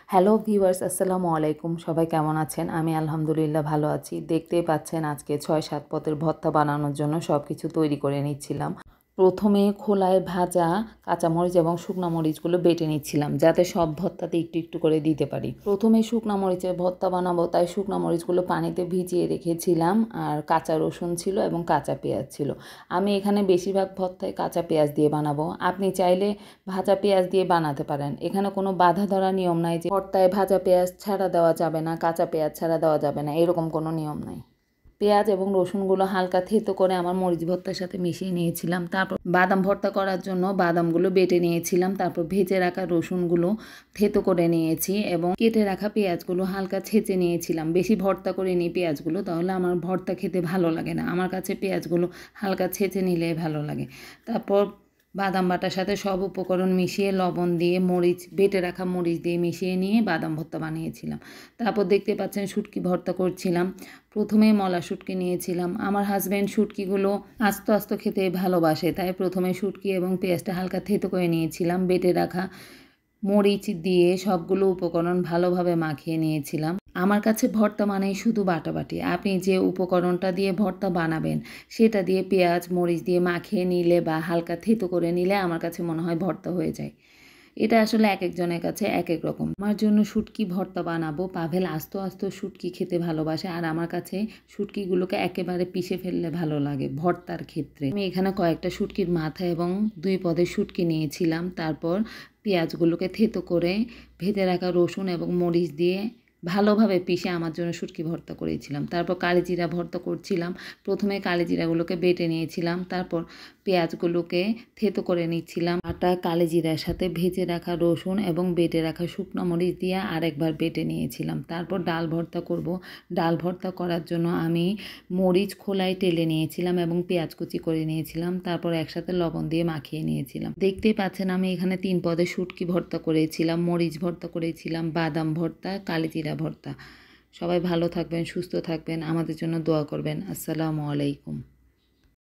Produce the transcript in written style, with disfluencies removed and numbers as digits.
Hello viewers, আসসালামু আলাইকুম। সবাই কেমন আছেন? আমি আলহামদুলিল্লাহ ভালো আছি। দেখতেই পাচ্ছেন আজকে ৬-৭ পদের ভর্তা বানানোর জন্য সব কিছু তৈরি করে নিচ্ছিলাম। প্রথমে খোলায় ভাজা কাঁচামরিচ এবং শুকনা মরিচগুলো বেটে নিচ্ছিলাম, যাতে সব ভর্তাতে একটু একটু করে দিতে পারি। প্রথমে শুকনা মরিচের ভর্তা বানাবো, তাই শুকনা মরিচগুলো পানিতে ভিজিয়ে রেখেছিলাম। আর কাঁচা রসুন ছিল এবং কাঁচা পেঁয়াজ ছিল। আমি এখানে বেশিরভাগ ভর্তায় কাঁচা পেঁয়াজ দিয়ে বানাবো। আপনি চাইলে ভাজা পেঁয়াজ দিয়ে বানাতে পারেন। এখানে কোনো বাঁধা ধরা নিয়ম নাই যে ভর্তায় ভাজা পেঁয়াজ ছাড়া দেওয়া যাবে না, কাঁচা পেঁয়াজ ছাড়া দেওয়া যাবে না, এরকম কোনো নিয়ম নাই। পেঁয়াজ এবং রসুনগুলো হালকা থেতো করে আমার মরিচ ভর্তার সাথে মিশিয়ে নিয়েছিলাম। তারপর বাদাম ভর্তা করার জন্য বাদামগুলো বেটে নিয়েছিলাম। তারপর ভেজে রাখা রসুনগুলো থেতো করে নিয়েছি এবং কেটে রাখা পেঁয়াজগুলো হালকা ছেঁচে নিয়েছিলাম। বেশি ভর্তা করে নিই পেঁয়াজগুলো, তাহলে আমার ভর্তা খেতে ভালো লাগে না। আমার কাছে পেঁয়াজগুলো হালকা ছেঁচে নিলে ভালো লাগে। তারপর বাদাম বাটার সাথে সব উপকরণ মিশিয়ে লবণ দিয়ে বেটে রাখা মরিচ দিয়ে মিশিয়ে নিয়ে বাদাম ভর্তা বানিয়েছিলাম। তারপর দেখতে পাচ্ছেন শুটকি ভর্তা করছিলাম। প্রথমে মলা শুটকি নিয়েছিলাম। আমার হাজব্যান্ড শুটকিগুলো আস্ত আস্ত খেতে ভালোবাসে, তাই প্রথমে শুটকি এবং পেঁয়াজটা হালকা থেতো করে নিয়েছিলাম। বেটে রাখা মরিচ দিয়ে সবগুলো উপকরণ ভালোভাবে মাখিয়ে নিয়েছিলাম। আমার কাছে ভর্তা মানেই শুধু বাটাবাটি। আপনি যে উপকরণটা দিয়ে ভর্তা বানাবেন সেটা দিয়ে পেঁয়াজ মরিচ দিয়ে মাখিয়ে নিলে বা হালকা থেতো করে নিলে আমার কাছে মনে হয় ভর্তা হয়ে যায়। এটা আসলে এক একজনের কাছে এক এক রকম। আমার জন্য শুটকি ভর্তা বানাবো। পাভেল আস্ত আস্ত শুটকি খেতে ভালোবাসে, আর আমার কাছে শুটকিগুলোকে একেবারে পিষে ফেললে ভালো লাগে ভর্তার ক্ষেত্রে। আমি এখানে কয়েকটা শুটকির মাথা এবং 2 পদের শুটকি নিয়েছিলাম। তারপর পেঁয়াজগুলোকে থেতো করে ভেজে রাখা রসুন এবং মরিচ দিয়ে ভালোভাবে পিষে আমার জন্য শুটকি ভর্তা করেছিলাম। তারপর কালিজিরা ভর্তা করছিলাম। প্রথমে কালিজিরাগুলোকে বেটে নিয়েছিলাম। তারপর পেঁয়াজগুলোকে থেতো করে নিচ্ছিলাম। আটা কালিজিরার সাথে ভেজে রাখা রসুন এবং বেটে রাখা শুকনো মরিচ দিয়ে আরেকবার বেটে নিয়েছিলাম। তারপর ডাল ভর্তা করব। ডাল ভর্তা করার জন্য আমি মরিচ খোলায় টেলে নিয়েছিলাম এবং পেঁয়াজ কুচি করে নিয়েছিলাম। তারপর একসাথে লবণ দিয়ে মাখিয়ে নিয়েছিলাম। দেখতেই পাচ্ছেন আমি এখানে 3 পদের শুটকি ভর্তা করেছিলাম, মরিচ ভর্তা করেছিলাম, বাদাম ভর্তা, কালিজিরা ভর্তা। সবাই ভালো থাকবেন, সুস্থ থাকবেন, আমাদের জন্য দোয়া করবেন। আসসালামু আলাইকুম।